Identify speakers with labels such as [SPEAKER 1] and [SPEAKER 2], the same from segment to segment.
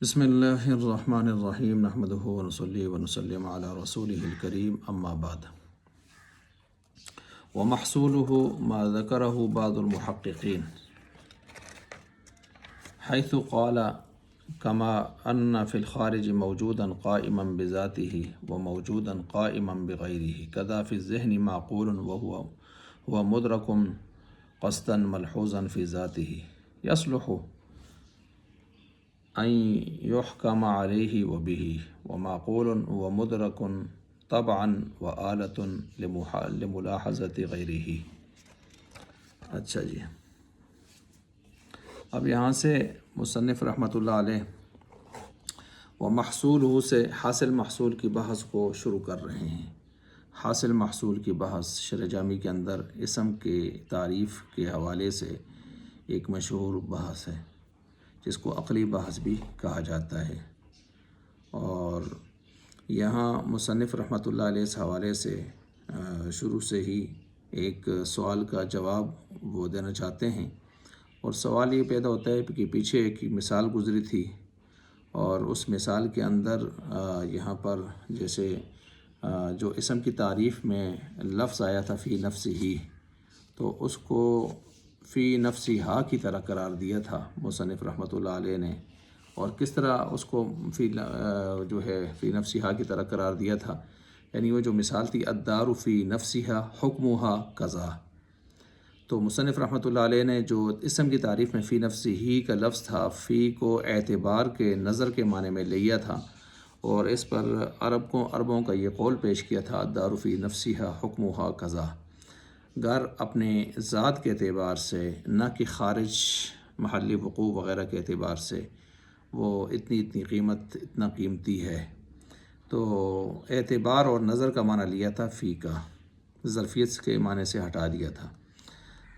[SPEAKER 1] بسم اللہ الرحمن الرحیم نحمدہ ونصلی ونسلم علی رسولہ الکریم اما بعد ومحصولہ ما ذکرہ بعض المحققین حیث قال کما ان فی الخارج موجودا قائما بذاتہ وموجودا قائما بغیرہ کذا فی الذہن معقول وهو مدرک قصدا ملحوظا فی ذاتہ یصلح ان یحکم علیہ وبہ ومعقول ومدرک طبعا وآلۃ لملاحظۃ غیرہ۔ اچھا جی، اب یہاں سے مصنف رحمۃ اللہ علیہ ومحصولہ سے حاصل محصول کی بحث کو شروع کر رہے ہیں۔ حاصل محصول کی بحث شرح جامی کے اندر اسم کے تعریف کے حوالے سے ایک مشہور بحث ہے جس کو عقلی بحث بھی کہا جاتا ہے، اور یہاں مصنف رحمۃ اللہ علیہ اس حوالے سے شروع سے ہی ایک سوال کا جواب وہ دینا چاہتے ہیں، اور سوال یہ پیدا ہوتا ہے کہ پیچھے ایک مثال گزری تھی، اور اس مثال کے اندر یہاں پر جیسے جو اسم کی تعریف میں لفظ آیا تھا فی نفسہ، تو اس کو فی نفسہا کی طرح قرار دیا تھا مصنف رحمۃ اللہ علیہ نے، اور کس طرح اس کو فی نفسہا کی طرح قرار دیا تھا، یعنی وہ جو مثال تھی الدار فی نفسہا حکمہا قضا، تو مصنف رحمۃ اللہ علیہ نے جو اسم کی تعریف میں فی نفسہ کا لفظ تھا، فی کو اعتبار کے نظر کے معنی میں لیا تھا، اور اس پر عربوں کا یہ قول پیش کیا تھا الدار فی نفسہا حکمہا قضا، گھر اپنے ذات کے اعتبار سے، نہ کہ خارج محل وقوع وغیرہ کے اعتبار سے وہ اتنی قیمت، اتنا قیمتی ہے، تو اعتبار اور نظر کا معنی لیا تھا فی کا، ظرفیت کے معنی سے ہٹا دیا تھا،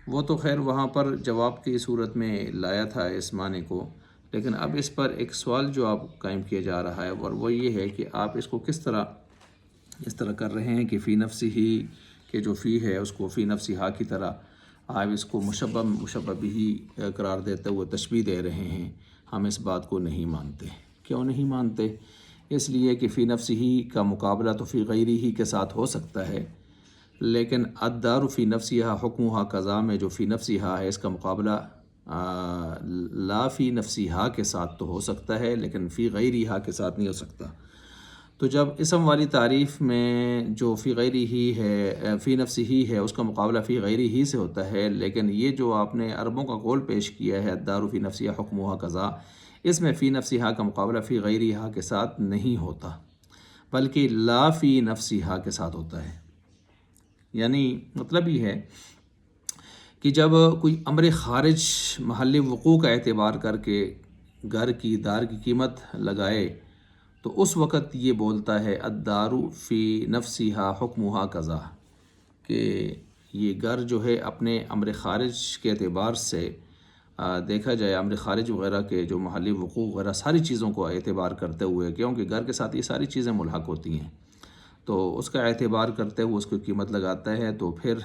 [SPEAKER 1] وہ تو خیر وہاں پر جواب کی صورت میں لایا تھا اس معنی کو، لیکن اب اس پر ایک سوال جو آپ قائم کیا جا رہا ہے، اور وہ یہ ہے کہ آپ اس کو کس طرح کر رہے ہیں کہ فی نفسہ کہ جو فی ہے اس کو فی نفسہا کی طرح آپ اس کو مشبہ بھی قرار دیتے ہوئے تشبیہ دے رہے ہیں۔ ہم اس بات کو نہیں مانتے۔ کیوں نہیں مانتے؟ اس لیے کہ فی نفسہ کا مقابلہ تو فی غیرہ کے ساتھ ہو سکتا ہے، لیکن الدار فی نفسہا حکمہا قضا میں جو فی نفسہا ہے اس کا مقابلہ لا فی نفسہا کے ساتھ تو ہو سکتا ہے، لیکن فی غیرہا کے ساتھ نہیں ہو سکتا۔ تو جب اسم والی تعریف میں جو فی غیرہ ہے، فی نفسہ ہے، اس کا مقابلہ فی غیرہ سے ہوتا ہے، لیکن یہ جو آپ نے عربوں کا قول پیش کیا ہے الدار فی نفسہا حکمہا قضا، اس میں فی نفسہا کا مقابلہ فی غیرہا کے ساتھ نہیں ہوتا، بلکہ لا فی نفسہا کے ساتھ ہوتا ہے۔ یعنی مطلب یہ ہے کہ جب کوئی امر خارج محل وقوع کا اعتبار کر کے گھر کی دار کی قیمت لگائے تو اس وقت یہ بولتا ہے الدار فی نفسہا حکمہا قضا، کہ یہ گھر جو ہے اپنے امر خارج کے اعتبار سے دیکھا جائے، امر خارج وغیرہ کے جو محلی وقوع وغیرہ ساری چیزوں کو اعتبار کرتے ہوئے، کیونکہ گھر کے ساتھ یہ ساری چیزیں ملحق ہوتی ہیں، تو اس کا اعتبار کرتے ہوئے اس کو قیمت لگاتا ہے، تو پھر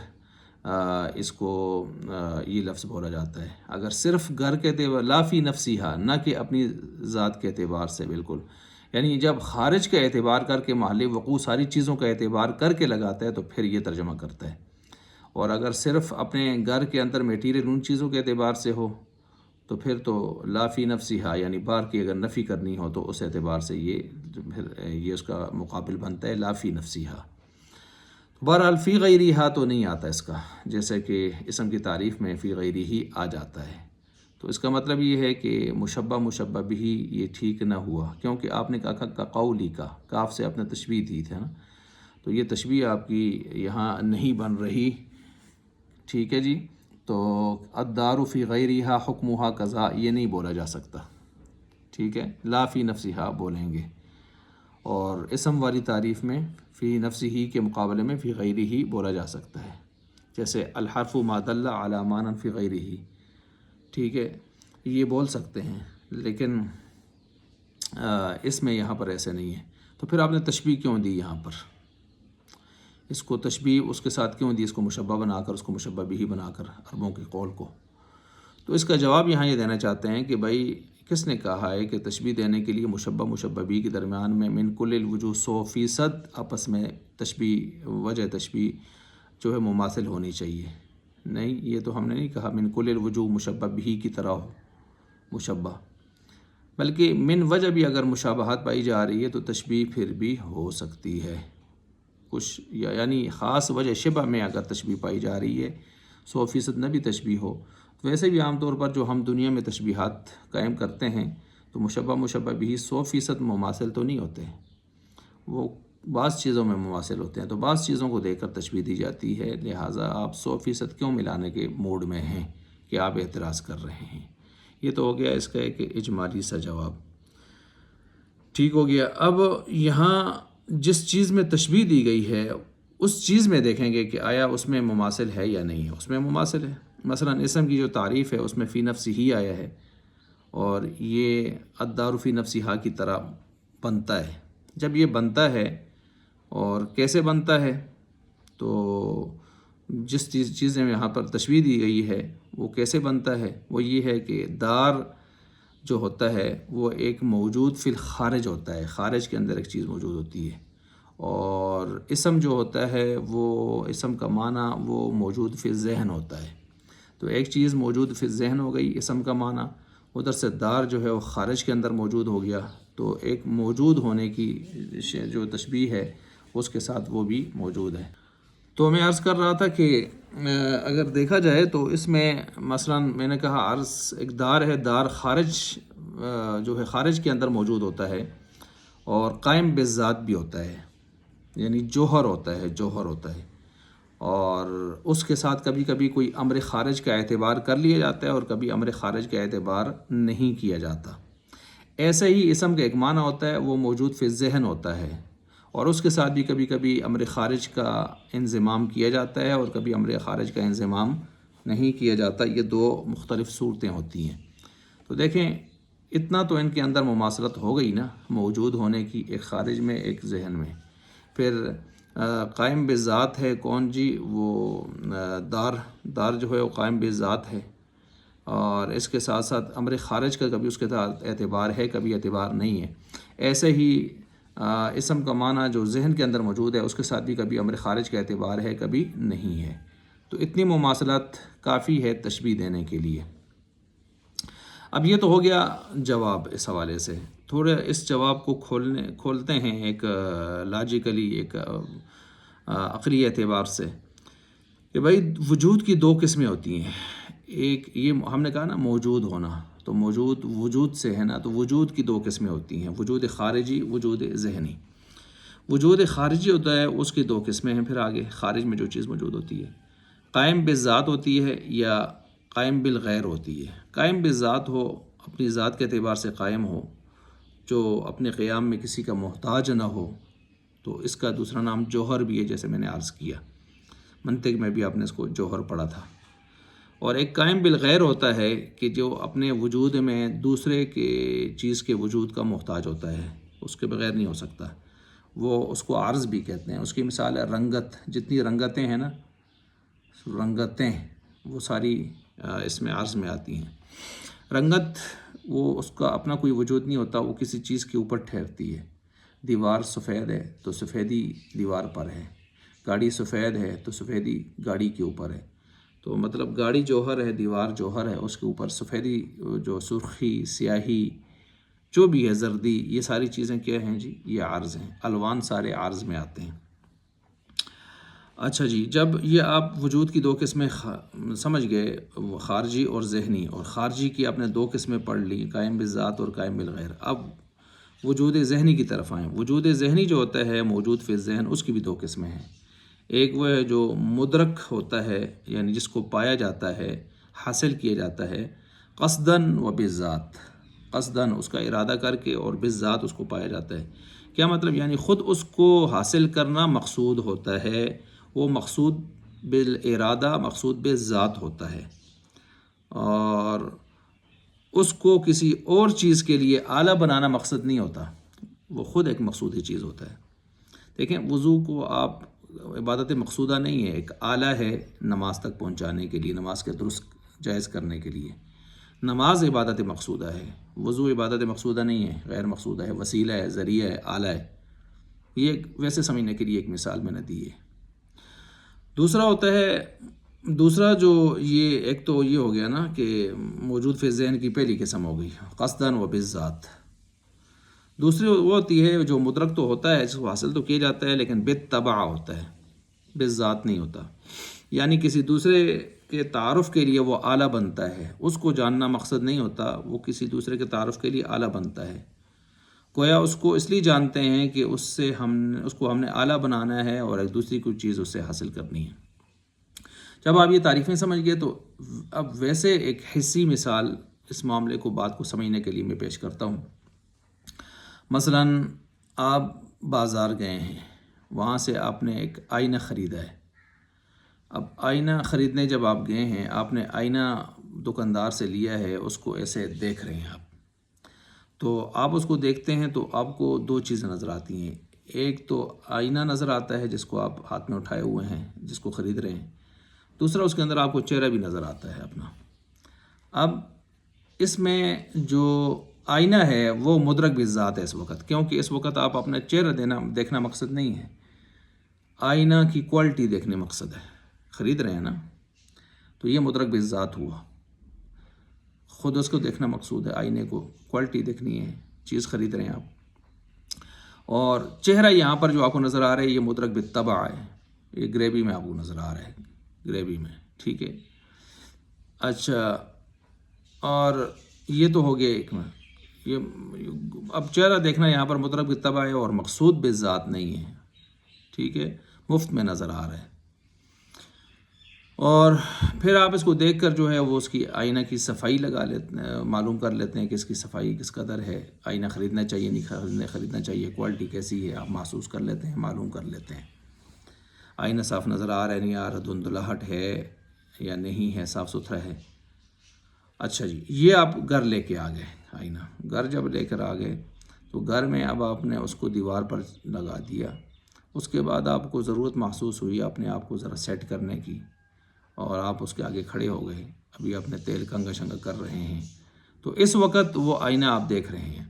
[SPEAKER 1] اس کو یہ لفظ بولا جاتا ہے۔ اگر صرف گھر کے اعتبار لا فی نفسہا، نہ کہ اپنی ذات کے اعتبار سے، بالکل، یعنی جب خارج کا اعتبار کر کے محل وقوع ساری چیزوں کا اعتبار کر کے لگاتا ہے تو پھر یہ ترجمہ کرتا ہے، اور اگر صرف اپنے گھر کے اندر میٹیریل ان چیزوں کے اعتبار سے ہو تو پھر تو لا فی نفسہا، یعنی بار کی اگر نفی کرنی ہو تو اس اعتبار سے یہ اس کا مقابل بنتا ہے لا فی نفسہا۔ بہرحال فی غیرہا تو نہیں آتا اس کا، جیسے کہ اسم کی تعریف میں فی غیرہ آ جاتا ہے، تو اس کا مطلب یہ ہے کہ مشبہ بھی یہ ٹھیک نہ ہوا، کیونکہ آپ نے کہا کا قولی کا کاف سے آپ نے تشبیہ دی تھی نا، تو یہ تشبیہ آپ کی یہاں نہیں بن رہی، ٹھیک ہے جی۔ تو الدار فی غیرہا حکمہا قضا یہ نہیں بولا جا سکتا، ٹھیک ہے، لا فی نفسہا بولیں گے، اور اسم والی تعریف میں فی نفسہ کے مقابلے میں فی غیرہ بولا جا سکتا ہے، جیسے الحرف ما دل علی معنی فی غیرہ، ٹھیک ہے، یہ بول سکتے ہیں، لیکن اس میں یہاں پر ایسے نہیں ہے، تو پھر آپ نے تشبیہ کیوں دی یہاں پر؟ اس کو تشبیہ اس کے ساتھ کیوں دی، اس کو مشبہ بنا کر، اس کو مشبہ بھی بنا کر عربوں کے قول کو؟ تو اس کا جواب یہاں یہ دینا چاہتے ہیں کہ بھائی کس نے کہا ہے کہ تشبیہ دینے کے لیے مشبہ مشبہ بھی کے درمیان میں من کل الوجوہ 100% آپس میں تشبیہ وجہ تشبیہ جو ہے مماثل ہونی چاہیے؟ نہیں، یہ تو ہم نے نہیں کہا من کل الوجوہ مشبہ بھی کی طرح ہو مشبہ، بلکہ من وجہ بھی اگر مشابہت پائی جا رہی ہے تو تشبیہ پھر بھی ہو سکتی ہے کچھ، یعنی خاص وجہ شبہ میں اگر تشبیہ پائی جا رہی ہے 100% نہ بھی تشبیہ ہو، تو ویسے بھی عام طور پر جو ہم دنیا میں تشبیہات قائم کرتے ہیں تو مشبہ مشبہ بھی 100% مماثل تو نہیں ہوتے، وہ بعض چیزوں میں مماثل ہوتے ہیں، تو بعض چیزوں کو دیکھ کر تشبیہ دی جاتی ہے، لہٰذا آپ 100% کیوں ملانے کے موڈ میں ہیں کہ آپ اعتراض کر رہے ہیں؟ یہ تو ہو گیا اس کا ایک اجمالی سا جواب، ٹھیک ہو گیا۔ اب یہاں جس چیز میں تشبیہ دی گئی ہے اس چیز میں دیکھیں گے کہ آیا اس میں مماثل ہے یا نہیں ہے۔ اس میں مماثل ہے، مثلا اسم کی جو تعریف ہے اس میں فی نفسی ہی آیا ہے، اور یہ الدار فی نفسہا کی طرح بنتا ہے۔ جب یہ بنتا ہے اور کیسے بنتا ہے، تو جس چیزیں یہاں پر تشبیہ دی گئی ہے وہ کیسے بنتا ہے، وہ یہ ہے کہ دار جو ہوتا ہے وہ ایک موجود فی الخارج ہوتا ہے، خارج کے اندر ایک چیز موجود ہوتی ہے، اور اسم جو ہوتا ہے وہ اسم کا معنی وہ موجود فی الذہن ہوتا ہے۔ تو ایک چیز موجود فی الذہن ہو گئی اسم کا معنی، ادھر سے دار جو ہے وہ خارج کے اندر موجود ہو گیا، تو ایک موجود ہونے کی جو تشبیہ ہے اس کے ساتھ وہ بھی موجود ہے۔ تو میں عرض کر رہا تھا کہ اگر دیکھا جائے تو اس میں مثلا میں نے کہا عرض ایک دار ہے، دار خارج جو ہے خارج کے اندر موجود ہوتا ہے، اور قائم بالذات بھی ہوتا ہے، یعنی جوہر ہوتا ہے، جوہر ہوتا ہے، اور اس کے ساتھ کبھی کبھی کوئی امر خارج کا اعتبار کر لیا جاتا ہے اور کبھی امر خارج کا اعتبار نہیں کیا جاتا۔ ایسے ہی اسم کا ایک معنی ہوتا ہے وہ موجود فی الذہن ہوتا ہے، اور اس کے ساتھ بھی کبھی کبھی امر خارج کا انضمام کیا جاتا ہے اور کبھی امر خارج کا انضمام نہیں کیا جاتا۔ یہ دو مختلف صورتیں ہوتی ہیں۔ تو دیکھیں اتنا تو ان کے اندر مماثلت ہو گئی نا، موجود ہونے کی، ایک خارج میں ایک ذہن میں۔ پھر قائم بالذات ہے کون جی؟ وہ دار جو ہے وہ قائم بالذات ہے، اور اس کے ساتھ ساتھ امر خارج کا کبھی اس کے ساتھ اعتبار ہے کبھی اعتبار نہیں ہے۔ ایسے ہی اسم کا معنی جو ذہن کے اندر موجود ہے اس کے ساتھ بھی کبھی امر خارج کا اعتبار ہے کبھی نہیں ہے۔ تو اتنی مماثلت کافی ہے تشبیہ دینے کے لیے۔ اب یہ تو ہو گیا جواب اس حوالے سے۔ تھوڑے اس جواب کو کھولتے ہیں ایک لاجیکلی، ایک عقلی اعتبار سے، کہ بھائی وجود کی دو قسمیں ہوتی ہیں۔ ایک یہ ہم نے کہا نا موجود ہونا، تو موجود وجود سے ہے نا، تو وجود کی دو قسمیں ہوتی ہیں، وجود خارجی، وجود ذہنی۔ وجود خارجی ہوتا ہے اس کی دو قسمیں ہیں، پھر آگے خارج میں جو چیز موجود ہوتی ہے، قائم بالذات ہوتی ہے یا قائم بالغیر ہوتی ہے۔ قائم بالذات ہو، اپنی ذات کے اعتبار سے قائم ہو، جو اپنے قیام میں کسی کا محتاج نہ ہو، تو اس کا دوسرا نام جوہر بھی ہے، جیسے میں نے عرض کیا، منطق میں بھی آپ نے اس کو جوہر پڑھا تھا۔ اور ایک قائم بالغیر ہوتا ہے کہ جو اپنے وجود میں دوسرے کے چیز کے وجود کا محتاج ہوتا ہے، اس کے بغیر نہیں ہو سکتا، وہ اس کو عرض بھی کہتے ہیں۔ اس کی مثال ہے رنگت، جتنی رنگتیں ہیں نا، رنگتیں وہ ساری اس میں عرض میں آتی ہیں۔ رنگت وہ اس کا اپنا کوئی وجود نہیں ہوتا، وہ کسی چیز کے اوپر ٹھہرتی ہے۔ دیوار سفید ہے تو سفیدی دیوار پر ہے، گاڑی سفید ہے تو سفیدی گاڑی کے اوپر ہے، تو مطلب گاڑی جوہر ہے، دیوار جوہر ہے، اس کے اوپر سفیدی جو سرخی، سیاہی جو بھی ہے، زردی، یہ ساری چیزیں کیا ہیں جی؟ یہ عرض ہیں، الوان سارے عرض میں آتے ہیں۔ اچھا جی، جب یہ آپ وجود کی دو قسمیں سمجھ گئے، خارجی اور ذہنی، اور خارجی کی آپ نے دو قسمیں پڑھ لی، قائم بالذات اور قائم بالغیر، اب وجود ذہنی کی طرف آئیں۔ وجود ذہنی جو ہوتا ہے موجود فی الذہن، اس کی بھی دو قسمیں ہیں۔ ایک وہ ہے جو مدرک ہوتا ہے، یعنی جس کو پایا جاتا ہے، حاصل کیا جاتا ہے، قصداً و بالذات، قصداً اس کا ارادہ کر کے، اور بالذات اس کو پایا جاتا ہے۔ کیا مطلب؟ یعنی خود اس کو حاصل کرنا مقصود ہوتا ہے، وہ مقصود بالارادہ، مقصود بالذات ہوتا ہے، اور اس کو کسی اور چیز کے لیے آلہ بنانا مقصد نہیں ہوتا، وہ خود ایک مقصودی چیز ہوتا ہے۔ دیکھیں وضو کو آپ عبادت مقصودہ نہیں ہے، ایک آلہ ہے نماز تک پہنچانے کے لیے، نماز کے درست جائز کرنے کے لیے۔ نماز عبادت مقصودہ ہے، وضو عبادت مقصودہ نہیں ہے، غیر مقصودہ ہے، وسیلہ ہے، ذریعہ ہے، آلہ ہے۔ یہ ویسے سمجھنے کے لیے ایک مثال میں نے دی ہے۔ دوسرا ہوتا ہے، دوسرا جو یہ ایک تو یہ ہو گیا نا کہ موجود فی ذہن کی پہلی قسم ہو گئی قصداً و بالذات۔ دوسری وہ ہوتی ہے جو مدرک تو ہوتا ہے، جس کو حاصل تو کیا جاتا ہے لیکن بالطبع ہوتا ہے، بالذات نہیں ہوتا، یعنی کسی دوسرے کے تعارف کے لیے وہ آلہ بنتا ہے، اس کو جاننا مقصد نہیں ہوتا، وہ کسی دوسرے کے تعارف کے لیے آلہ بنتا ہے۔ گویا اس کو اس لیے جانتے ہیں کہ اس کو ہم نے آلہ بنانا ہے اور ایک دوسری کوئی چیز اس سے حاصل کرنی ہے۔ جب آپ یہ تعریفیں سمجھ گئے تو اب ویسے ایک حصی مثال اس معاملے کو بات کو سمجھنے کے لیے میں پیش کرتا ہوں۔ مثلاً آپ بازار گئے ہیں، وہاں سے آپ نے ایک آئینہ خریدا ہے۔ اب آئینہ خریدنے جب آپ گئے ہیں، آپ نے آئینہ دکاندار سے لیا ہے، اس کو ایسے دیکھ رہے ہیں آپ، تو آپ اس کو دیکھتے ہیں تو آپ کو دو چیزیں نظر آتی ہیں۔ ایک تو آئینہ نظر آتا ہے جس کو آپ ہاتھ میں اٹھائے ہوئے ہیں، جس کو خرید رہے ہیں، دوسرا اس کے اندر آپ کو چہرہ بھی نظر آتا ہے اپنا۔ اب اس میں جو آئینہ ہے وہ مدرک بالذات ہے اس وقت، کیونکہ اس وقت آپ اپنا چہرہ دیکھنا مقصد نہیں ہے، آئینہ کی کوالٹی دیکھنے مقصد ہے، خرید رہے ہیں نا، تو یہ مدرک بالذات ہوا، خود اس کو دیکھنا مقصود ہے، آئینے کو کوالٹی دیکھنی ہے، چیز خرید رہے ہیں آپ۔ اور چہرہ یہاں پر جو آپ کو نظر آ رہا ہے یہ مدرک بالطبع ہے، یہ گریوی میں آپ کو نظر آ رہا ہے، گریوی میں، ٹھیک ہے۔ اچھا، اور یہ تو ہو گیا ایک میں، یہ اب چہرہ دیکھنا یہاں پر مدرک بالطبع ہے اور مقصود بالذات نہیں ہے، ٹھیک ہے، مفت میں نظر آ رہا ہے۔ اور پھر آپ اس کو دیکھ کر جو ہے وہ اس کی آئینہ کی صفائی معلوم کر لیتے ہیں کہ اس کی صفائی کس قدر ہے، آئینہ خریدنا چاہیے نہیں خریدنا چاہیے، کوالٹی کیسی ہے، آپ محسوس کر لیتے ہیں، معلوم کر لیتے ہیں۔ آئینہ صاف نظر آ رہا ہے نہیں آ رہا، دھندلاہٹ ہے یا نہیں ہے، صاف ستھرا ہے۔ اچھا جی، یہ آپ گھر لے کے آ گئے، آئینہ گھر جب لے کر آ گئے تو گھر میں اب آپ نے اس کو دیوار پر لگا دیا، اس کے بعد آپ کو ضرورت محسوس ہوئی اپنے آپ کو ذرا سیٹ کرنے کی، اور آپ اس کے آگے کھڑے ہو گئے، ابھی اپنے تیل کنگا شنگا کر رہے ہیں، تو اس وقت وہ آئینہ آپ دیکھ رہے ہیں۔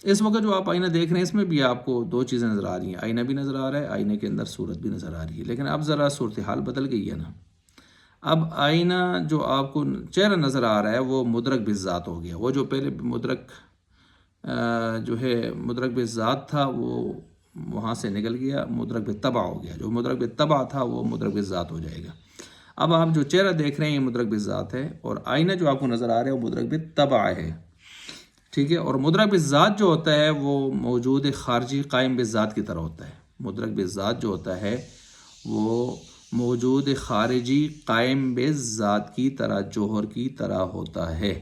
[SPEAKER 1] اس وقت جو آپ آئینہ دیکھ رہے ہیں اس میں بھی آپ کو دو چیزیں نظر آ رہی ہیں، آئینہ بھی نظر آ رہا ہے، آئینے کے اندر صورت بھی نظر آ رہی ہے، لیکن اب ذرا صورتحال بدل گئی ہے نا۔ اب آئینہ جو آپ کو چہرہ نظر آ رہا ہے وہ مدرک بالذات ہو گیا، وہ جو پہلے مدرک جو ہے مدرک بالذات تھا وہ وہاں سے نکل گیا، مدرک بالطبع ہو گیا، جو مدرک بالطبع تھا وہ مدرک بالذات ہو جائے گا۔ اب آپ جو چہرہ دیکھ رہے ہیں یہ مدرک بالذات ہے، اور آئینہ جو آپ کو نظر آ رہا ہے وہ مدرک بالطبع ہے، ٹھیک ہے۔ اور مدرک بالذات جو ہوتا ہے وہ موجود خارجی قائم بالذات کی طرح ہوتا ہے، مدرک بالذات جو ہوتا ہے وہ موجود خارجی قائم بالذات کی طرح، جوہر کی طرح ہوتا ہے،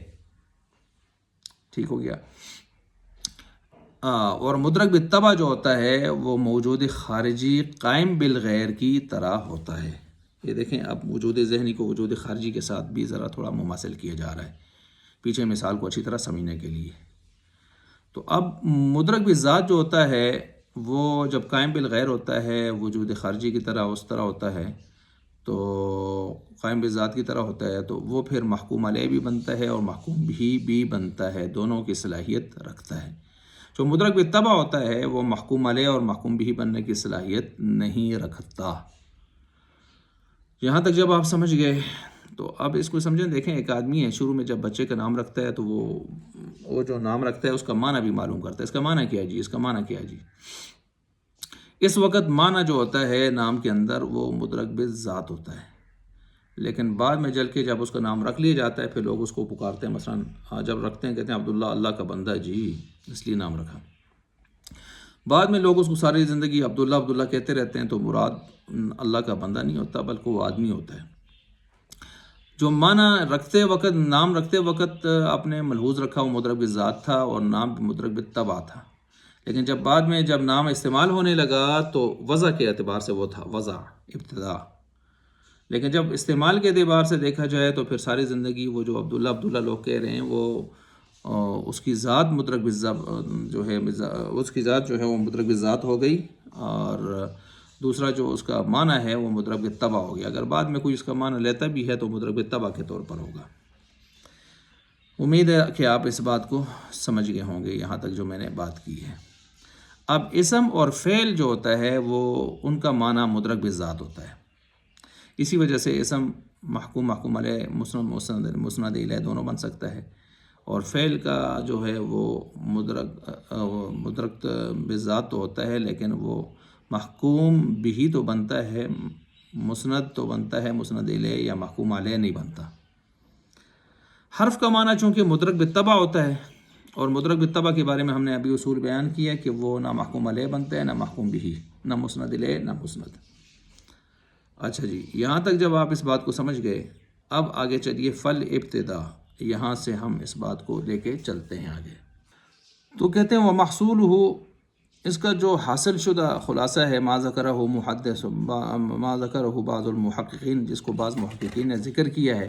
[SPEAKER 1] ٹھیک ہو گیا۔ اور مدرک بالطبع جو ہوتا ہے وہ موجود خارجی قائم بالغیر کی طرح ہوتا ہے۔ یہ دیکھیں، اب وجود ذہنی کو وجود خارجی کے ساتھ بھی ذرا تھوڑا مماثل کیا جا رہا ہے پیچھے مثال کو اچھی طرح سمجھنے کے لیے۔ تو اب مدرک بالذات جو ہوتا ہے وہ جب قائم بالغیر ہوتا ہے، وجود خارجی کی طرح اس طرح ہوتا ہے، تو قائم بالذات کی طرح ہوتا ہے، تو وہ پھر محکوم علیہ بھی بنتا ہے اور محکوم بھی بنتا ہے، دونوں کی صلاحیت رکھتا ہے۔ جو مدرک بالطبع ہوتا ہے وہ محکوم علیہ اور محکوم بھی بننے کی صلاحیت نہیں رکھتا۔ یہاں تک جب آپ سمجھ گئے تو اب اس کو سمجھیں، دیکھیں ایک آدمی ہے، شروع میں جب بچے کا نام رکھتا ہے تو وہ جو نام رکھتا ہے اس کا معنی بھی معلوم کرتا ہے، اس کا معنی کیا جی، اس کا معنی کیا جی۔ اس وقت معنی جو ہوتا ہے نام کے اندر وہ مدرک بالذات ہوتا ہے، لیکن بعد میں جل کے جب اس کا نام رکھ لیا جاتا ہے پھر لوگ اس کو پکارتے ہیں، مثلا جب رکھتے ہیں کہتے ہیں عبداللہ اللہ کا بندہ جی، اس لیے نام رکھا۔ بعد میں لوگ اس کو ساری زندگی عبداللہ عبداللہ کہتے رہتے ہیں، تو مراد اللہ کا بندہ نہیں ہوتا بلکہ وہ آدمی ہوتا ہے۔ جو معنی رکھتے وقت، نام رکھتے وقت آپ نے ملحوظ رکھا وہ مدرک بالذات تھا اور نام مدرک بالطبع تھا، لیکن جب بعد میں جب نام استعمال ہونے لگا تو وضع کے اعتبار سے وہ تھا، وضع ابتدا، لیکن جب استعمال کے اعتبار سے دیکھا جائے تو پھر ساری زندگی وہ جو عبداللہ عبداللہ لوگ کہہ رہے ہیں وہ اس کی ذات مدرک بالذات جو ہے، اس کی ذات جو ہے وہ مدرک بالذات ہو گئی، اور دوسرا جو اس کا معنی ہے وہ مدرک بالطبع ہو گیا۔ اگر بعد میں کوئی اس کا معنی لیتا بھی ہے تو مدرک بالطبع کے طور پر ہوگا۔ امید ہے کہ آپ اس بات کو سمجھ گئے ہوں گے یہاں تک جو میں نے بات کی ہے۔ اب اسم اور فعل جو ہوتا ہے وہ ان کا معنی مدرک بالذات ہوتا ہے، اسی وجہ سے اسم محکوم علیہ، مسند الیہ دونوں بن سکتا ہے، اور فعل کا جو ہے وہ مدرک بالذات تو ہوتا ہے لیکن وہ محکوم بھی تو بنتا ہے، مسند تو بنتا ہے، مسند الیہ یا محکوم علیہ نہیں بنتا۔ حرف کا معنی چونکہ مدرک بالطبع ہوتا ہے، اور مدرک بالطبع کے بارے میں ہم نے ابھی اصول بیان کیا کہ وہ نہ محکوم علیہ بنتا ہے، نہ محکوم بھی، نہ مسند الیہ، نہ مسند۔ اچھا جی، یہاں تک جب آپ اس بات کو سمجھ گئے، اب آگے چلیے فل ابتدا، یہاں سے ہم اس بات کو لے کے چلتے ہیں آگے۔ تو کہتے ہیں وہ محصول ہو، اس کا جو حاصل شدہ خلاصہ ہے، ما ذکرہ بعض المحققین، جس کو بعض محققین نے ذکر کیا ہے،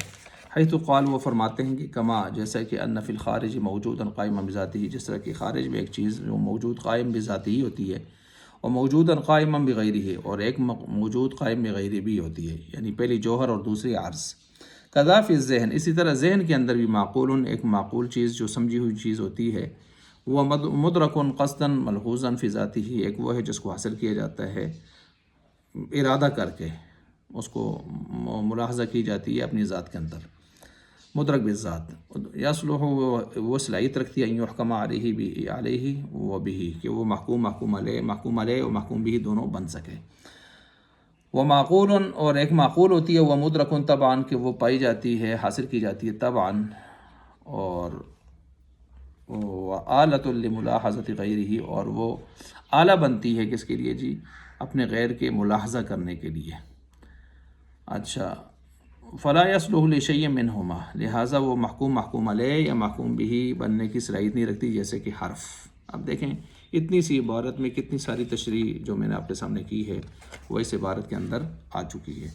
[SPEAKER 1] حیث قال، وہ فرماتے ہیں کہ کما، جیسا کہ ان فی الخارج موجودا قائما بذاتہ، جس طرح کہ خارج میں ایک چیز جو موجود قائم بذاتہ ہی ہوتی ہے، اور موجودا قائما بغیرہ، اور ایک موجود قائم بغیرہ بھی ہوتی ہے، یعنی پہلی جوہر اور دوسری عرض۔ کذا فی الذہن، اسی طرح ذہن کے اندر بھی معقول، ایک معقول چیز جو سمجھی ہوئی چیز ہوتی ہے، وہ مدرک قصدا ملحوظا فی ذاتہ، ایک وہ ہے جس کو حاصل کیا جاتا ہے ارادہ کر کے، اس کو ملاحظہ کی جاتی ہے اپنی ذات کے اندر، مدرک بالذات۔ یصلح، وہ صلاحیت رکھتی ہے، ان یحکم علیہ و بہ، کہ وہ محکوم علیہ و محکوم بھی دونوں بن سکے۔ وہ معقول، اور ایک معقول ہوتی ہے، وہ مدرک طبعاً، کہ وہ پائی جاتی ہے، حاصل کی جاتی ہے طبعاً، اور آلۃ لملاحظۃ غیرہ، اور وہ آلہ بنتی ہے کس کے لیے جی؟ اپنے غیر کے ملاحظہ کرنے کے لیے۔ اچھا، فلا یصلح لشیء منہما، لہٰذا وہ محکوم علیہ یا محکوم بھی بننے کی صلاحیت نہیں رکھتی، جیسے کہ حرف۔ اب دیکھیں اتنی سی عبارت میں کتنی ساری تشریح جو میں نے آپ کے سامنے کی ہے وہ اس عبارت کے اندر آ چکی ہے۔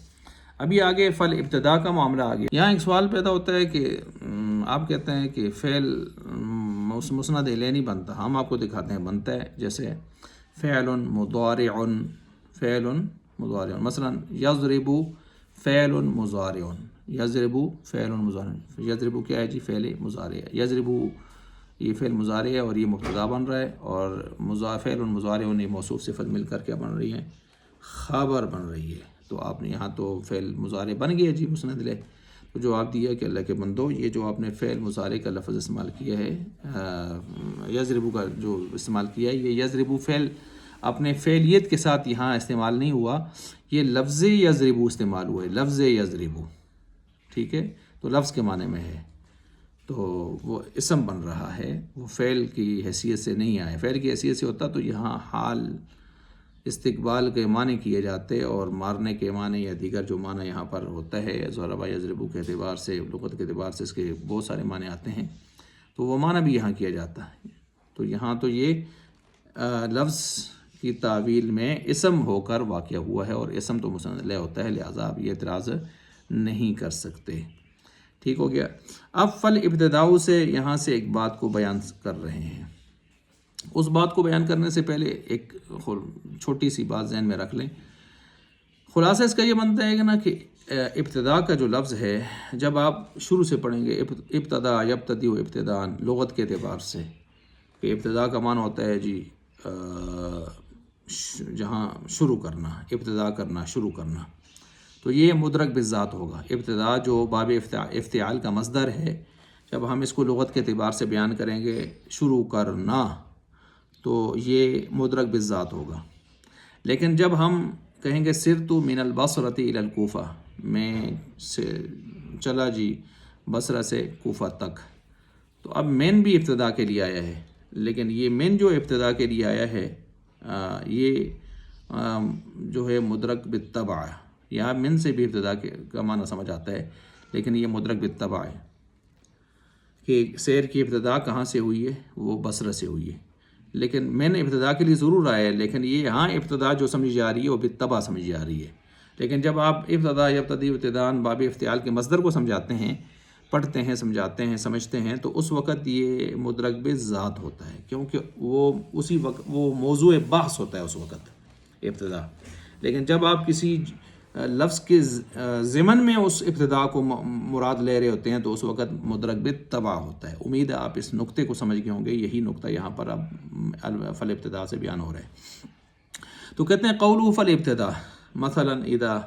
[SPEAKER 1] ابھی آگے فل ابتدا کا معاملہ آ گیا۔ یہاں ایک سوال پیدا ہوتا ہے کہ آپ کہتے ہیں کہ فعل مسند الیہ نہیں بنتا، ہم آپ کو دکھاتے ہیں بنتا ہے، جیسے فعل مضارع، مثلا یضرب فعل مضارع، یضرب فعل مضارع، یضرب کیا ہے جی؟ فعل مضارع، یضرب یہ فعل مضارع ہے اور یہ مبتدا بن رہا ہے، اور فعل مضارع یہ موصوف صفت مل کر کیا بن رہی ہے؟ خبر بن رہی ہے۔ تو آپ نے یہاں تو فعل مضارع بن گیا جی مسند الیہ۔ تو جو آپ دیا کہ اللہ کے بندو، یہ جو آپ نے فعل مضارع کا لفظ استعمال کیا ہے، یضرب کا جو استعمال کیا ہے، یہ یضرب فعل اپنے فعلیت کے ساتھ یہاں استعمال نہیں ہوا، یہ لفظ یضرب استعمال ہوا ہے، لفظ یضرب، ٹھیک ہے؟ تو لفظ کے معنی میں ہے، تو وہ اسم بن رہا ہے، وہ فعل کی حیثیت سے نہیں آئے۔ فعل کی حیثیت سے ہوتا تو یہاں حال استقبال کے معنی کیے جاتے، اور مارنے کے معنی یا دیگر جو معنی یہاں پر ہوتا ہے ضرب یضرب کے اعتبار سے، لغت کے اعتبار سے اس کے بہت سارے معنی آتے ہیں، تو وہ معنی بھی یہاں کیا جاتا ہے۔ تو یہاں تو یہ لفظ کی تعویل میں اسم ہو کر واقع ہوا ہے، اور اسم تو مسند الیہ ہوتا ہے، لہٰذا آپ یہ اعتراض نہیں کر سکتے۔ ٹھیک ہو گیا۔ اب فل ابتداء سے یہاں سے ایک بات کو بیان کر رہے ہیں۔ اس بات کو بیان کرنے سے پہلے ایک چھوٹی سی بات ذہن میں رکھ لیں۔ خلاصہ اس کا یہ بنتا ہے کہ نا کہ ابتدا کا جو لفظ ہے، جب آپ شروع سے پڑھیں گے، ابتدا یبتدی ابتداءً، لغت کے اعتبار سے، کہ ابتدا کا معنی ہوتا ہے جی جہاں شروع کرنا، ابتدا کرنا، شروع کرنا، تو یہ مدرک بالذات ہوگا۔ ابتدا جو باب افتعال کا مصدر ہے، جب ہم اس کو لغت کے اعتبار سے بیان کریں گے، شروع کرنا، تو یہ مدرک بالذات ہوگا۔ لیکن جب ہم کہیں گے سرت من البصرۃ الی الکوفہ، میں سے چلا جی بصرہ سے کوفہ تک، تو اب من بھی ابتدا کے لیے آیا ہے، لیکن یہ من جو ابتدا کے لیے آیا ہے یہ جو ہے مدرک بالطبع، یہاں من سے بھی ابتدا کا معنی سمجھ آتا ہے، لیکن یہ مدرک بالطبع ہے کہ سیر کی ابتدا کہاں سے ہوئی ہے؟ وہ بصرہ سے ہوئی ہے، لیکن من ابتدا کے لیے ضرور آیا ہے، لیکن یہ یہاں ابتدا جو سمجھی جا رہی ہے وہ بالطبع سمجھی جا رہی ہے۔ لیکن جب آپ ابتدا یبتدی ابتداءً باب افتعال کے مصدر کو سمجھاتے ہیں، پڑھتے ہیں، سمجھاتے ہیں، سمجھتے ہیں، تو اس وقت یہ مدرک بالذات ہوتا ہے، کیونکہ وہ اسی وقت وہ موضوع بحث ہوتا ہے اس وقت ابتدا۔ لیکن جب آپ کسی لفظ کے ضمن میں اس ابتدا کو مراد لے رہے ہوتے ہیں تو اس وقت مدرک بالطبع ہوتا ہے۔ امید ہے آپ اس نقطے کو سمجھ گئے ہوں گے، یہی نقطہ یہاں پر اب فالابتدا سے بیان ہو رہا ہے۔ تو کہتے ہیں قولہ فالابتدا مثلا اذا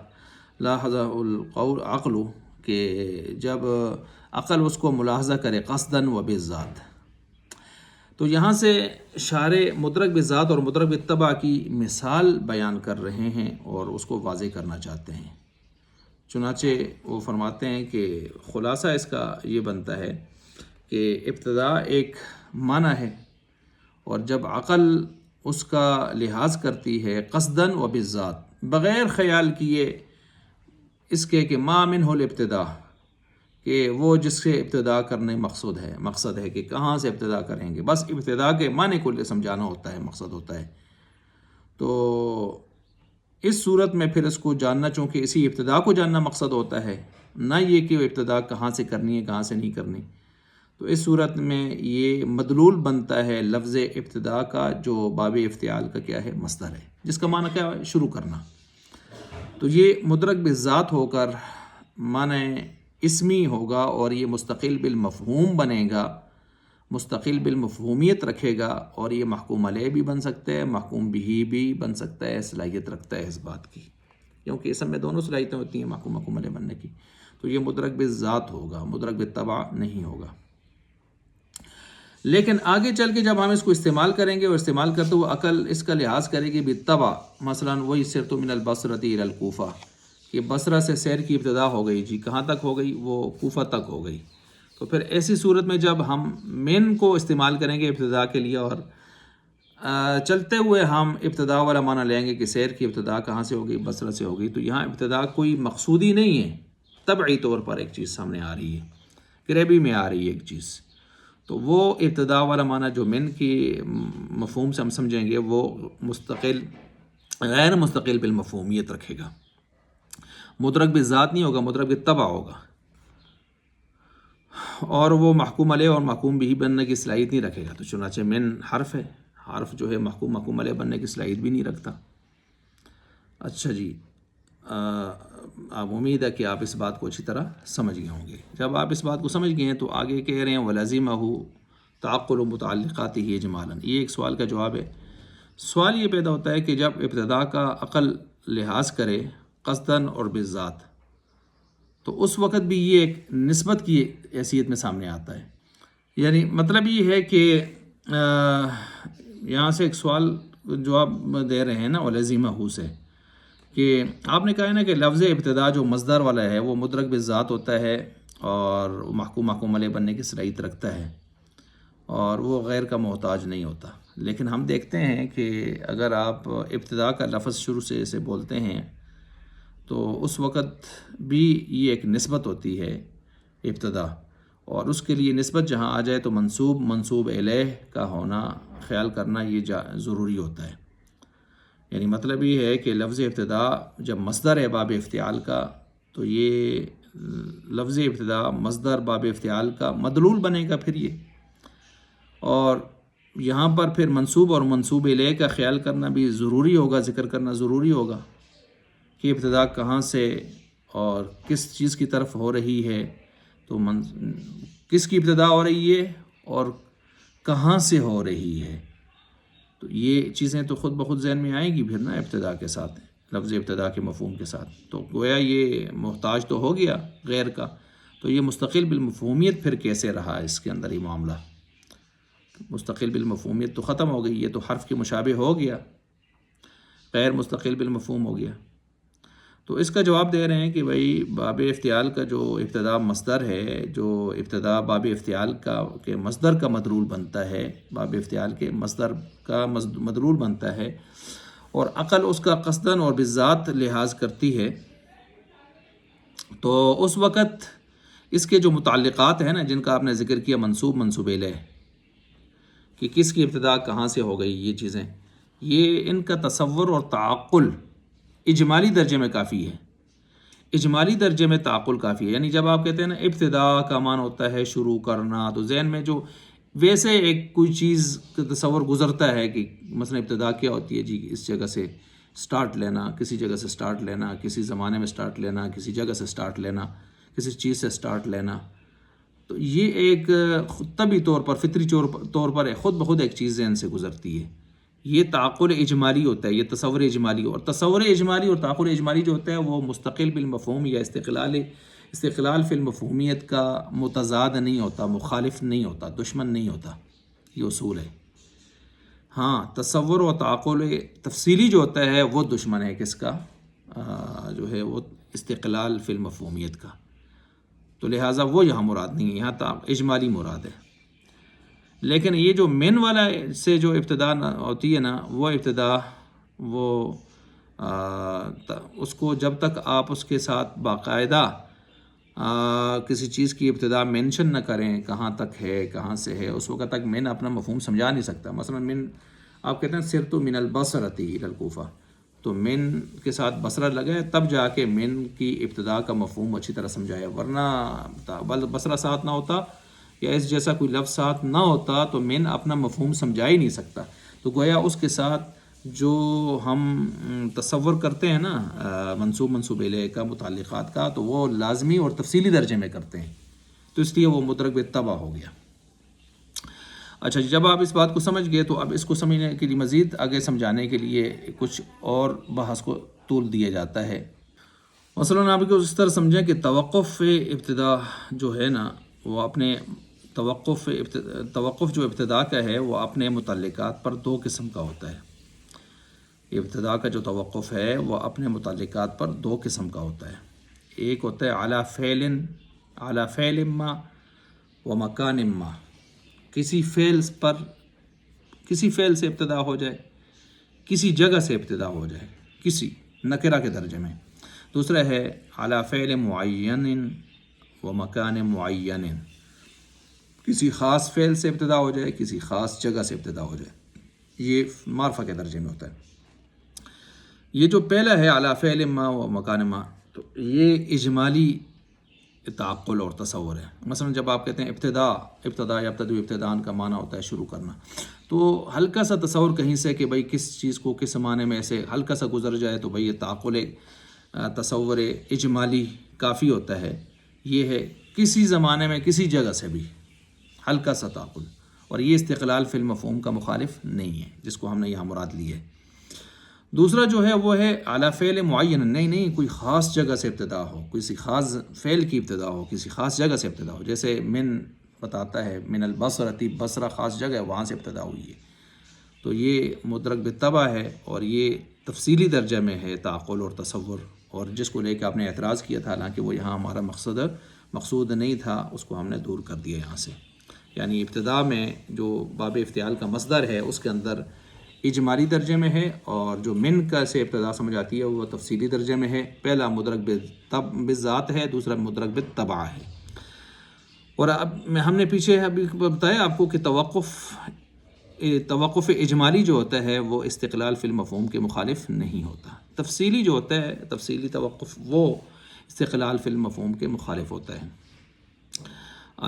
[SPEAKER 1] لاحظ العقل، کہ جب عقل اس کو ملاحظہ کرے قصداً و بالذات، تو یہاں سے شارع مدرک بالذات اور مدرک بالطبع کی مثال بیان کر رہے ہیں اور اس کو واضح کرنا چاہتے ہیں۔ چنانچہ وہ فرماتے ہیں کہ خلاصہ اس کا یہ بنتا ہے کہ ابتدا ایک معنی ہے، اور جب عقل اس کا لحاظ کرتی ہے قصداً و بالذات، بغیر خیال کیے اس کے کہ ما منہ الابتدا، کہ وہ جس سے ابتدا کرنے مقصد ہے کہ کہاں سے ابتدا کریں گے، بس ابتدا کے معنی کو سمجھانا ہوتا ہے، مقصد ہوتا ہے۔ تو اس صورت میں پھر اس کو جاننا، چونکہ اسی ابتدا کو جاننا مقصد ہوتا ہے، نہ یہ کہ وہ ابتدا کہاں سے کرنی ہے کہاں سے نہیں کرنی، تو اس صورت میں یہ مدلول بنتا ہے لفظ ابتدا کا، جو باب افتعال کا کیا ہے، مصدر ہے، جس کا معنی کیا ہے، شروع کرنا۔ تو یہ مدرک بالذات ہو کر معنی اسمی ہوگا، اور یہ مستقل بالمفہوم بنے گا، مستقل بالمفہومیت رکھے گا، اور یہ محکوم علیہ بھی بن سکتا ہے، محکوم بھی بن سکتا ہے، صلاحیت رکھتا ہے اس بات کی، کیونکہ اس میں دونوں صلاحیتیں ہوتی ہیں محکوم علیہ بننے کی۔ تو یہ مدرک بالذات ہوگا، مدرک بالطبع نہیں ہوگا۔ لیکن آگے چل کے جب ہم اس کو استعمال کریں گے، اور استعمال کرتے ہوئے عقل اس کا لحاظ کرے گی بالطبع، مثلا وہی سرت من البصرۃ الی الکوفہ، کہ بصرہ سے سیر کی ابتدا ہو گئی، جی کہاں تک ہو گئی، وہ کوفہ تک ہو گئی۔ تو پھر ایسی صورت میں جب ہم من کو استعمال کریں گے ابتدا کے لیے، اور چلتے ہوئے ہم ابتدا والا معنی لیں گے کہ سیر کی ابتدا کہاں سے ہو گئی، بصرہ سے ہو گئی، تو یہاں ابتدا کوئی مقصودی نہیں ہے، طبعی طور پر ایک چیز سامنے آ رہی ہے، قریبی میں آ رہی ہے ایک چیز، تو وہ ابتدا والا معنی جو من کی مفہوم سے ہم سمجھیں گے، وہ غیر مستقل بالمفہومیت رکھے گا، مدرک بالذات نہیں ہوگا، مدرک بالطبع ہوگا، اور وہ محکوم علیہ اور محکوم بھی بننے کی صلاحیت نہیں رکھے گا۔ تو چنانچہ من حرف ہے، حرف جو ہے محکوم علیہ بننے کی صلاحیت بھی نہیں رکھتا۔ اچھا جی، اب امید ہے کہ آپ اس بات کو اچھی طرح سمجھ گئے ہوں گے۔ جب آپ اس بات کو سمجھ گئے ہیں تو آگے کہہ رہے ہیں وَلَزِمَهُ تَعَقُّلُ مُتَعَلِّقَاتِهِ اجمالاً، یہ ایک سوال کا جواب ہے۔ سوال یہ پیدا ہوتا ہے کہ جب ابتدا کا عقل لحاظ کرے قصداً اور بالذات، تو اس وقت بھی یہ ایک نسبت کی حیثیت میں سامنے آتا ہے۔ یعنی مطلب یہ ہے کہ یہاں سے ایک سوال جواب دے رہے ہیں نا وَلَزِمَهُ سے، کہ آپ نے کہا ہے نا کہ لفظ ابتدا جو مصدر والا ہے وہ مدرک بالذات ہوتا ہے، اور محکوم علیہ بننے کی صلاحیت رکھتا ہے، اور وہ غیر کا محتاج نہیں ہوتا۔ لیکن ہم دیکھتے ہیں کہ اگر آپ ابتدا کا لفظ شروع سے اسے بولتے ہیں تو اس وقت بھی یہ ایک نسبت ہوتی ہے ابتدا، اور اس کے لیے نسبت جہاں آ جائے تو منصوب الیہ کا ہونا خیال کرنا یہ ضروری ہوتا ہے۔ یعنی مطلب یہ ہے کہ لفظ ابتدا جب مصدر ہے باب افتعال کا، تو یہ لفظ ابتدا مصدر باب افتعال کا مدلول بنے گا پھر یہ، اور یہاں پر پھر منصوب اور منصوب الیہ کا خیال کرنا بھی ضروری ہوگا، ذکر کرنا ضروری ہوگا کہ ابتدا کہاں سے اور کس چیز کی طرف ہو رہی ہے، تو کس کی ابتدا ہو رہی ہے اور کہاں سے ہو رہی ہے، تو یہ چیزیں تو خود بخود ذہن میں آئیں گی پھر نا ابتدا کے ساتھ، لفظ ابتدا کے مفہوم کے ساتھ۔ تو گویا یہ محتاج تو ہو گیا غیر کا، تو یہ مستقل بالمفہومیت پھر کیسے رہا اس کے اندر یہ معاملہ؟ مستقل بالمفہومیت تو ختم ہو گئی، یہ تو حرف کے مشابہ ہو گیا، غیر مستقل بالمفہوم ہو گیا۔ تو اس کا جواب دے رہے ہیں کہ بھائی باب افتعال کا جو ابتدا مصدر ہے، جو ابتدا باب افتعال کے مصدر کا مدلول بنتا ہے، باب افتعال کے مصدر کا مدلول بنتا ہے، اور عقل اس کا قصداً اور بالذات لحاظ کرتی ہے، تو اس وقت اس کے جو متعلقات ہیں نا جن کا آپ نے ذکر کیا، منصوب الیہ، کہ کس کی ابتدا کہاں سے ہو گئی، یہ چیزیں، یہ ان کا تصور اور تعقل اجمالی درجے میں کافی ہے، اجمالی درجے میں تعقل کافی ہے۔ یعنی جب آپ کہتے ہیں نا ابتدا کا معنی ہوتا ہے شروع کرنا، تو ذہن میں جو ویسے ایک کوئی چیز کا تصور گزرتا ہے کہ مثلا ابتدا کیا ہوتی ہے، جی اس جگہ سے سٹارٹ لینا، کسی جگہ سے سٹارٹ لینا، کسی زمانے میں سٹارٹ لینا، کسی جگہ سے سٹارٹ لینا، کسی چیز سے سٹارٹ لینا، تو یہ ایک طبی طور پر، فطری طور پر خود بخود ایک چیز ذہن سے گزرتی ہے. یہ تعقل اجمالی ہوتا ہے، یہ تصور اجمالی. اور تصور اجمالی اور تعقل اجمالی جو ہوتا ہے وہ مستقل بالمفہوم یا استقلال فی المفہومیت کا متضاد نہیں ہوتا، مخالف نہیں ہوتا، دشمن نہیں ہوتا. یہ اصول ہے. ہاں تصور و تعقل تفصیلی جو ہوتا ہے وہ دشمن ہے کس کا؟ جو ہے وہ استقلال فی المفہومیت کا. تو لہٰذا وہ یہاں مراد نہیں ہے، یہاں اجمالی مراد ہے. لیکن یہ جو من والا سے جو ابتدا ہوتی ہے نا، وہ ابتدا وہ اس کو جب تک آپ اس کے ساتھ باقاعدہ کسی چیز کی ابتدا مینشن نہ کریں کہاں تک ہے، کہاں سے ہے، اس وقت تک من اپنا مفہوم سمجھا نہیں سکتا. مثلا من آپ کہتے ہیں سرت من البصرۃ الی الکوفہ، تو من کے ساتھ بصرہ لگے تب جا کے من کی ابتدا کا مفہوم اچھی طرح سمجھایا، ورنہ بصرہ ساتھ نہ ہوتا یا اس جیسا کوئی لفظ ساتھ نہ ہوتا تو من اپنا مفہوم سمجھا ہی نہیں سکتا. تو گویا اس کے ساتھ جو ہم تصور کرتے ہیں نا منصوب الیہ کا، متعلقات کا، تو وہ لازمی اور تفصیلی درجے میں کرتے ہیں، تو اس لیے وہ مدرک بالطبع ہو گیا. اچھا جب آپ اس بات کو سمجھ گئے تو اب اس کو سمجھنے کے لیے مزید آگے سمجھانے کے لیے کچھ اور بحث کو طول دیا جاتا ہے. مثلا آپ کو اس طرح سمجھیں کہ توقف ابتدا جو ہے نا، وہ اپنے توقف جو ابتدا کا ہے وہ اپنے متعلقات پر دو قسم کا ہوتا ہے. ابتدا کا جو توقف ہے وہ اپنے متعلقات پر دو قسم کا ہوتا ہے. ایک ہوتا ہے اعلیٰ فعل ما و مکان ما، کسی فعل سے ابتدا ہو جائے، کسی جگہ سے ابتدا ہو جائے، کسی نکرہ کے درجے میں. دوسرا ہے اعلیٰ فعل معین و مکان معین، کسی خاص فعل سے ابتدا ہو جائے، کسی خاص جگہ سے ابتدا ہو جائے. یہ معرفہ کے درجے میں ہوتا ہے. یہ جو پہلا ہے اعلیٰ فعل ما و مکان ما، تو یہ اجمالی تعقل اور تصور ہے. مثلا جب آپ کہتے ہیں ابتدا یا ابتدان کا معنی ہوتا ہے شروع کرنا، تو ہلکا سا تصور کہیں سے کہ بھئی کس چیز کو کس معنی میں ایسے ہلکا سا گزر جائے تو بھئی یہ تعقل تصور اجمالی کافی ہوتا ہے. یہ ہے کسی زمانے میں کسی جگہ سے بھی ہلکا سا تعقل، اور یہ استقلال فی المفہوم کا مخالف نہیں ہے جس کو ہم نے یہاں مراد لی ہے. دوسرا جو ہے وہ ہے اعلیٰ فعل معین، نہیں کوئی خاص جگہ سے ابتدا ہو، کسی خاص فعل کی ابتدا ہو، کسی خاص جگہ سے ابتدا ہو. جیسے من بتاتا ہے من البصرۃ، بصرہ خاص جگہ ہے، وہاں سے ابتدا ہوئی ہے. تو یہ مدرک بالطبع ہے اور یہ تفصیلی درجہ میں ہے تعقل اور تصور. اور جس کو لے کے آپ نے اعتراض کیا تھا، حالانکہ وہ یہاں ہمارا مقصود نہیں تھا، اس کو ہم نے دور کر دیا یہاں سے. یعنی ابتدا میں جو باب افتعال کا مصدر ہے اس کے اندر اجمالی درجے میں ہے، اور جو من کا سے ابتدا سمجھ آتی ہے وہ تفصیلی درجے میں ہے. پہلا مدرک بالذات ہے، دوسرا مدرک بالطبع ہے. اور اب ہم نے پیچھے ابھی بتایا آپ کو کہ توقف اجمالی جو ہوتا ہے وہ استقلال فی المفہوم کے مخالف نہیں ہوتا. تفصیلی جو ہوتا ہے، تفصیلی توقف، وہ استقلال فی المفہوم کے مخالف ہوتا ہے.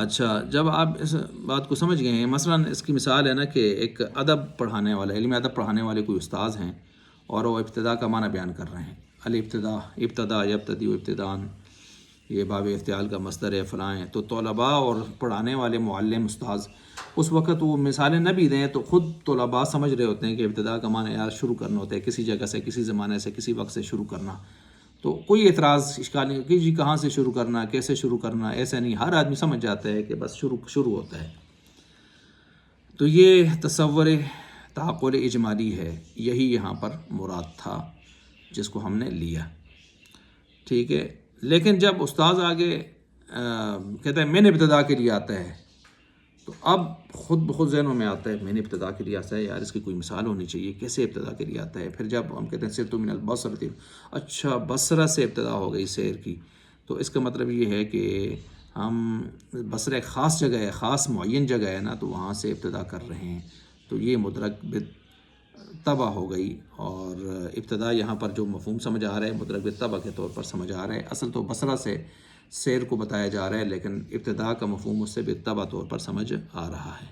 [SPEAKER 1] اچھا جب آپ اس بات کو سمجھ گئے ہیں، مثلا اس کی مثال ہے نا کہ ایک ادب پڑھانے والے، علم ادب پڑھانے والے کوئی استاذ ہیں اور وہ ابتدا کا معنی بیان کر رہے ہیں. ابتدا یبتدی و ابتدان، یہ باب افتعال کا مصدر ہے، فلاں ہے. تو طلباء اور پڑھانے والے معلم استاذ اس وقت وہ مثالیں نہ بھی دیں تو خود طلباء سمجھ رہے ہوتے ہیں کہ ابتدا کا معنی یار شروع کرنا ہوتا ہے، کسی جگہ سے، کسی زمانے سے، کسی وقت سے شروع کرنا. تو کوئی اعتراض اشکال نہیں کہ جی کہاں سے شروع کرنا، کیسے شروع کرنا، ایسا نہیں. ہر آدمی سمجھ جاتا ہے کہ بس شروع ہوتا ہے. تو یہ تصور تعقل اجمالی ہے، یہی یہاں پر مراد تھا جس کو ہم نے لیا. ٹھیک ہے. لیکن جب استاذ آگے کہتا ہے میں نے ابتدا کے لیے آتا ہے، تو اب خود بخود ذہنوں میں آتا ہے میں نے ابتدا کے لیے آتا ہے، یار اس کی کوئی مثال ہونی چاہیے، کیسے ابتدا کے لیے آتا ہے. پھر جب ہم کہتے ہیں سرت من البصرۃ، اچھا بصرہ سے ابتدا ہو گئی سیر کی، تو اس کا مطلب یہ ہے کہ ہم بصرہ ایک خاص جگہ ہے، خاص معین جگہ ہے نا، تو وہاں سے ابتدا کر رہے ہیں. تو یہ مدرک بالطبع ہو گئی. اور ابتدا یہاں پر جو مفہوم سمجھ آ رہا ہے مدرک بالطبع کے طور پر سمجھ آ رہا ہے. اصل تو بصرہ سے سیر کو بتایا جا رہا ہے، لیکن ابتدا کا مفہوم اس سے بالطبع طور پر سمجھ آ رہا ہے.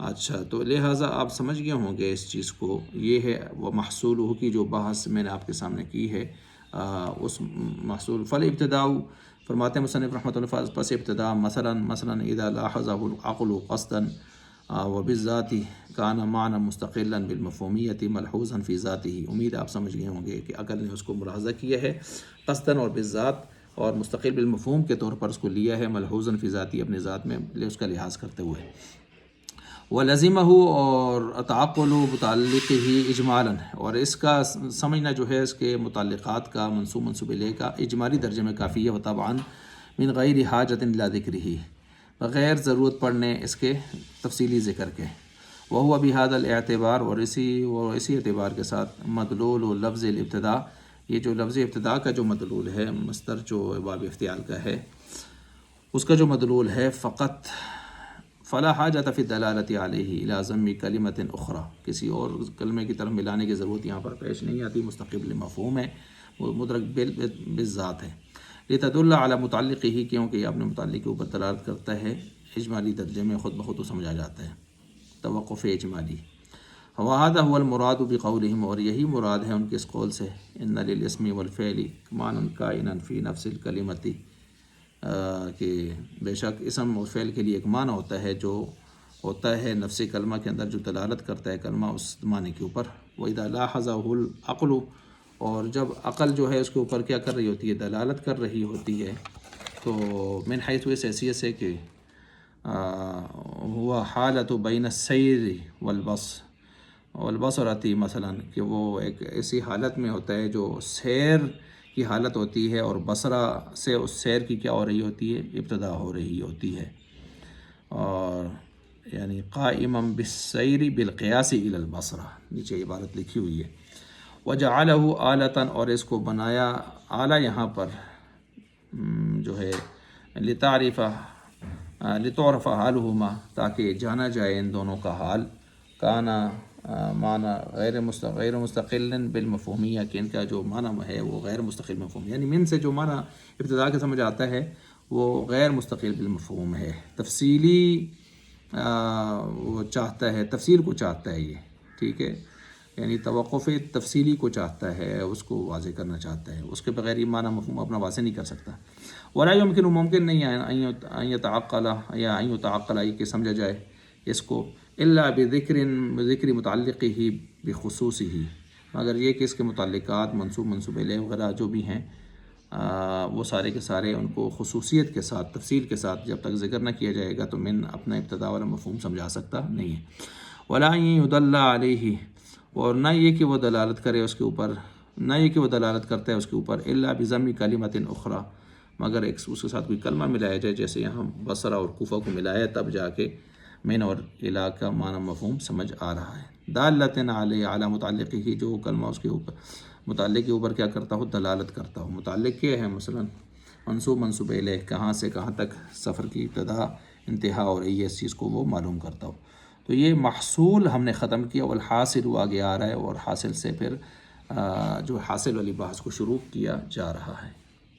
[SPEAKER 1] اچھا، تو لہٰذا آپ سمجھ گئے ہوں گے اس چیز کو. یہ ہے وہ محصول کی جو بحث میں نے آپ کے سامنے کی ہے. اس محصول ابتداء فرماتے ہیں مصنف رحمۃ اللہ پس ابتدا مثلا اذا لاحظه العقل قصدا وبالذات كان معنى مستقلا بالمفہومیت ملحوظا فی ذاته. امید آپ سمجھ گئے ہوں گے کہ عقل نے اس کو ملاحظہ کیا ہے قصدا اور بالذات اور مستقل بالمفہوم کے طور پر اس کو لیا ہے، ملحوظا فی ذاتی اپنے ذات میں اس کا لحاظ کرتے ہوئے. وَلَزِمَهُ اور تعقل متعلق ہی اجمالاً، اور اس کا سمجھنا جو ہے اس کے متعلقات کا منصوب لے کا اجمالی درجے میں کافی ہے. وطبعاً من غیر حاجت الی ذکرہ، بغیر ضرورت پڑنے اس کے تفصیلی ذکر کے. وہو بہذا الاعتبار، اور اسی اعتبار کے ساتھ مدلول و لفظ الابتداء، یہ جو لفظ ابتداء کا جو مدلول ہے مصدر جو باب افتعال کا ہے اس کا جو مدلول ہے فقط فلا حاجت فی الدلالۃ علیہ الی ضم کلمۃ اخری، کسی اور کلمے کی طرف ملانے کی ضرورت یہاں پر پیش نہیں آتی. مستقل مفہوم ہے، وہ مدرک بالذات ہے. لتدل علی متعلق ہی، کیونکہ یہ اپنے متعلق کے اوپر دلالت کرتا ہے. اجمالی درجے میں خود بخود سمجھا جاتا ہے، توقف اجمالی. وَهَذَا هُوَ الْمُرَادُ بِقَوْلِهِمْ، اور یہی مراد ہے ان کے اس قول سے إِنَّ لِلْإِسْمِ وَالْفِعْلِ مَعْنًى كَائِنًا فِي نَفْسِ الْكَلِمَةِ، کہ بے شک اسم اور فعل کے لیے ایک معنی ہوتا ہے جو ہوتا ہے نفس کلمہ کے اندر، جو دلالت کرتا ہے کلمہ اس معنی کے اوپر. وَإِذَا لَاحَظَهُ الْعَقْلُ، اور جب عقل جو ہے اس کے اوپر کیا کر رہی ہوتی ہے، دلالت کر رہی ہوتی ہے، تو من حیث اس حیثیت سے کہ ہوا حالت بین السیر والبصرۃ مثلا، کہ وہ ایک ایسی حالت میں ہوتا ہے جو سیر کی حالت ہوتی ہے، اور بصرہ سے اس سیر کی کیا ہو رہی ہوتی ہے، ابتدا ہو رہی ہوتی ہے. اور یعنی قائما بالسیر بالقیاس الی البصرہ، نیچے عبارت لکھی ہوئی ہے. وجعلہ آلۃ، اور اس کو بنایا آلہ یہاں پر جو ہے لتعرف حالہما، تاکہ جانا جائے ان دونوں کا حال. کانا معنی غیر مستقل بالمفہومیہ، کہ ان کا جو معنی ہے وہ غیر مستقل مفہوم، یعنی من سے جو معنی ابتدا کے سمجھ آتا ہے وہ غیر مستقل بالمفہوم ہے. تفصیلی وہ چاہتا ہے، تفصیل کو چاہتا ہے یہ، ٹھیک ہے، یعنی توقف تفصیلی کو چاہتا ہے، اس کو واضح کرنا چاہتا ہے. اس کے بغیر یہ معنی مفہوم اپنا واضح نہیں کر سکتا. ولا یمکن، ممکن نہیں ہے ان یتعقل، یا ان یتعقل کہ سمجھا جائے اس کو، الا بذکر متعلقہ بخصوصہ، مگر یہ کہ اس کے متعلقات منصوب الیہ وغیرہ جو بھی ہیں وہ سارے کے سارے ان کو خصوصیت کے ساتھ، تفصیل کے ساتھ جب تک ذکر نہ کیا جائے گا تو من اپنا ابتدا والا مفہوم سمجھا سکتا نہیں ہے. ولا یدل علیہ، اور نہ یہ کہ وہ دلالت کرے اس کے اوپر، نہ یہ کہ وہ دلالت کرتا ہے اس کے اوپر، الا بضم کلمۃ اخری، مگر ایک اس کے ساتھ کوئی کلمہ ملایا جائے، جیسے یہاں بصرہ اور کوفہ کو ملایا تب جا کے من اور الا کا معنی مفہوم سمجھ آ رہا ہے. دالۃ علی متعلق ہی، جو کلمہ اس کے اوپر متعلق کے اوپر کیا کرتا ہو، دلالت کرتا ہو. متعلق کیا ہے، مثلا منصوب الیہ، کہاں سے کہاں تک سفر کی ابتدا انتہا ہو رہی ہے، اس چیز کو وہ معلوم کرتا ہو. تو یہ محصول ہم نے ختم کیا، والحاصل وہ آگے آ رہا ہے، اور حاصل سے پھر جو حاصل والی بحث کو شروع کیا جا رہا ہے.